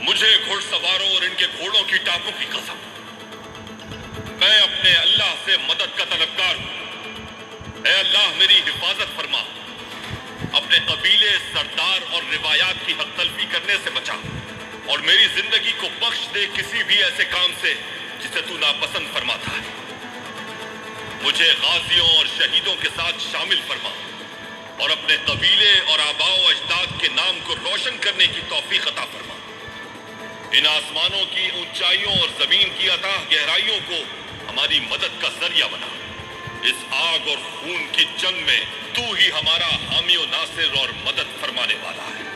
مجھے گھڑ سواروں اور ان کے گھوڑوں کی ٹانکوں کی قسم، میں اپنے اللہ سے مدد کا طلبگار ہوں۔ اے اللہ میری حفاظت فرما، اپنے قبیلے، سردار اور روایات کی حق تلفی کرنے سے بچا، اور میری زندگی کو بخش دے کسی بھی ایسے کام سے جسے تو ناپسند فرماتا ہے۔ مجھے غازیوں اور شہیدوں کے ساتھ شامل فرما، اور اپنے قبیلے اور آباء و اجداد کے نام کو روشن کرنے کی توفیق عطا فرما۔ ان آسمانوں کی اونچائیوں اور زمین کی اتاہ گہرائیوں کو ہماری مدد کا ذریعہ بنا۔ اس آگ اور خون کی جنگ میں تو ہی ہمارا حامی و ناصر اور مدد فرمانے والا ہے۔